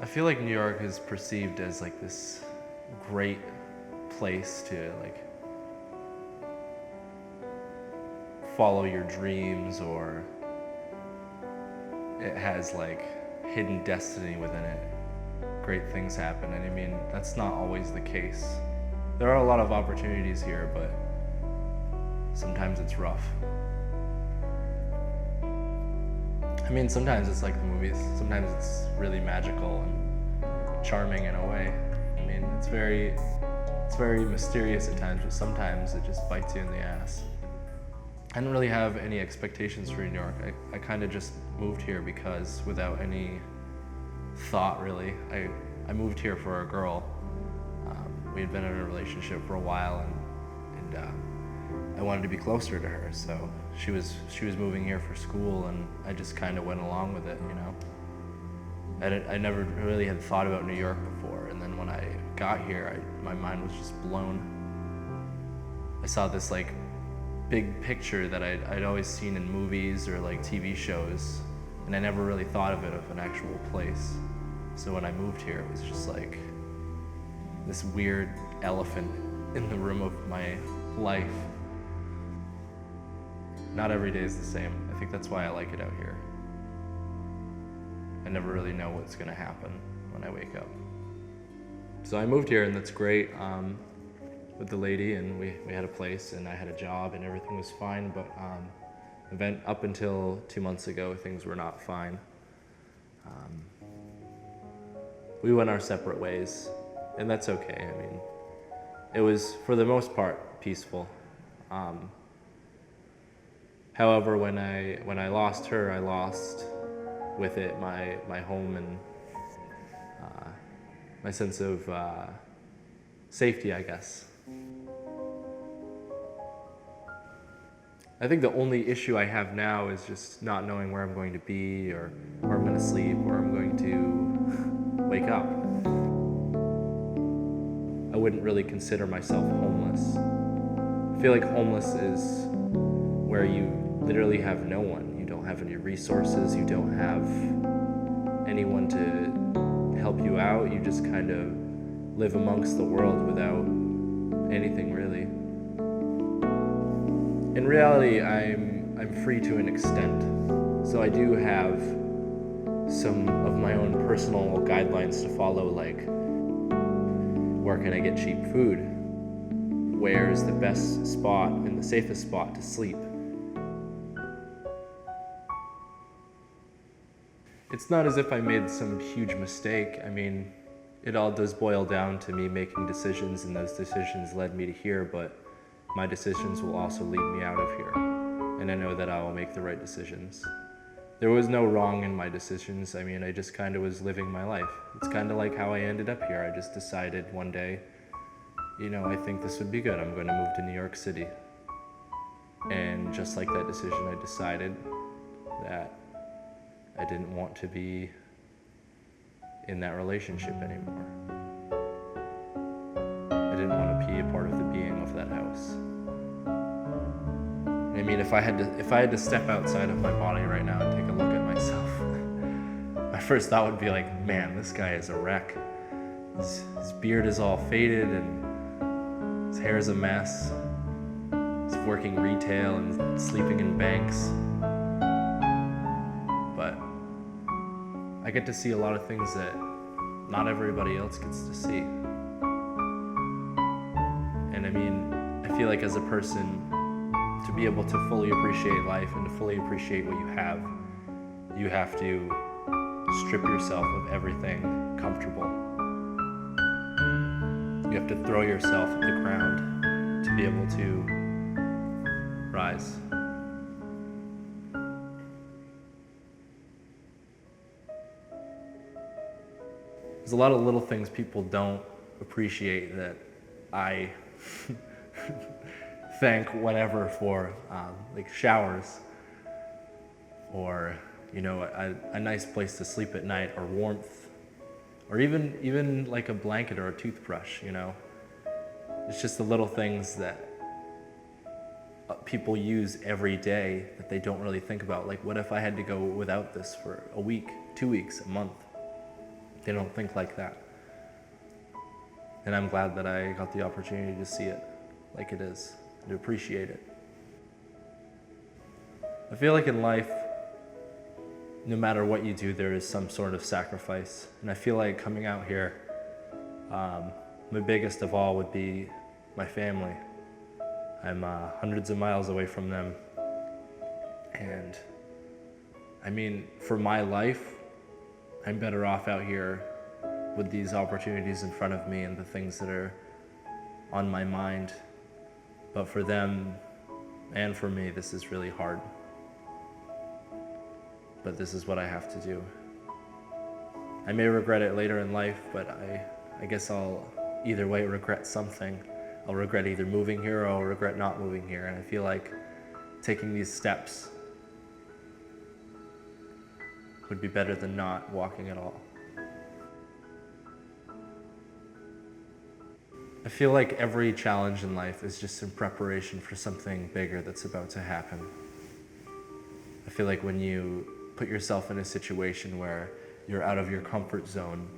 I feel like New York is perceived as like this great place to like follow your dreams, or it has like hidden destiny within it. Great things happen, and I mean, that's not always the case. There are a lot of opportunities here, but sometimes it's rough. I mean, sometimes it's like the movies. Sometimes it's really magical and charming in a way. I mean, it's very mysterious at times, but sometimes it just bites you in the ass. I didn't really have any expectations for New York. I kind of just moved here because without any thought really. I moved here for a girl. We had been in a relationship for a while, and I wanted to be closer to her. So she was moving here for school, and I just kind of went along with it, you know. I never really had thought about New York before, and then when I got here, my mind was just blown. I saw this like big picture that I'd always seen in movies or like TV shows, and I never really thought of it as an actual place. So when I moved here, it was just like this weird elephant in the room of my life. Not every day is the same. I think that's why I like it out here. I never really know what's gonna happen when I wake up. So I moved here, and that's great with the lady, and we had a place, and I had a job, and everything was fine, but up until 2 months ago, things were not fine. We went our separate ways, and that's okay. I mean, it was, for the most part, peaceful. However, when I lost her, I lost with it my home and my sense of safety, I guess. I think the only issue I have now is just not knowing where I'm going to be, or where I'm going to sleep, or I'm going to wake up. I wouldn't really consider myself homeless. I feel like homeless is where you literally have no one. You don't have any resources, you don't have anyone to help you out. You just kind of live amongst the world without anything really. In reality, I'm free to an extent. So I do have some of my own personal guidelines to follow, like where can I get cheap food? Where is the best spot and the safest spot to sleep? It's not as if I made some huge mistake. I mean, it all does boil down to me making decisions, and those decisions led me to here, but my decisions will also lead me out of here. And I know that I will make the right decisions. There was no wrong in my decisions. I mean, I just kind of was living my life. It's kind of like how I ended up here. I just decided one day, you know, I think this would be good. I'm going to move to New York City. And just like that decision, I decided that I didn't want to be in that relationship anymore. I didn't want to be a part of the being of that house. I mean, if I had to step outside of my body right now and take a look at myself, my first thought would be like, man, this guy is a wreck. His beard is all faded, and his hair is a mess. He's working retail and sleeping in banks. But I get to see a lot of things that not everybody else gets to see. And I mean, I feel like as a person, to be able to fully appreciate life and to fully appreciate what you have to strip yourself of everything comfortable. You have to throw yourself at the ground to be able to rise. There's a lot of little things people don't appreciate that I thank whatever for, like showers, or you know, a nice place to sleep at night, or warmth, or even like a blanket or a toothbrush. You know, it's just the little things that people use every day that they don't really think about. Like, what if I had to go without this for a week, 2 weeks, a month? They don't think like that. And I'm glad that I got the opportunity to see it like it is, and to appreciate it. I feel like in life, no matter what you do, there is some sort of sacrifice. And I feel like coming out here, my biggest of all would be my family. I'm hundreds of miles away from them. And I mean, for my life, I'm better off out here with these opportunities in front of me and the things that are on my mind. But for them and for me, this is really hard. But this is what I have to do. I may regret it later in life, but I guess I'll either way regret something. I'll regret either moving here or I'll regret not moving here. And I feel like taking these steps would be better than not walking at all. I feel like every challenge in life is just in preparation for something bigger that's about to happen. I feel like when you put yourself in a situation where you're out of your comfort zone,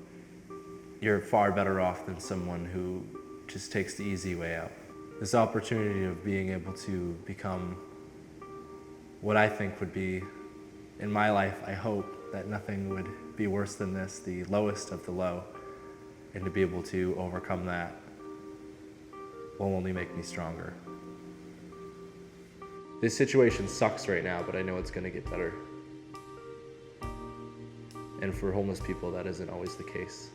you're far better off than someone who just takes the easy way out. This opportunity of being able to become what I think would be, in my life, I hope that nothing would be worse than this, the lowest of the low, and to be able to overcome that will only make me stronger. This situation sucks right now, but I know it's gonna get better. And for homeless people, that isn't always the case.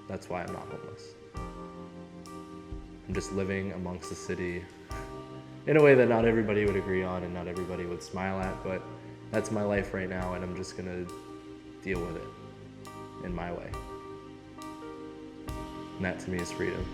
That's why I'm not homeless. I'm just living amongst the city in a way that not everybody would agree on and not everybody would smile at, but that's my life right now, and I'm just gonna deal with it in my way. And that to me is freedom.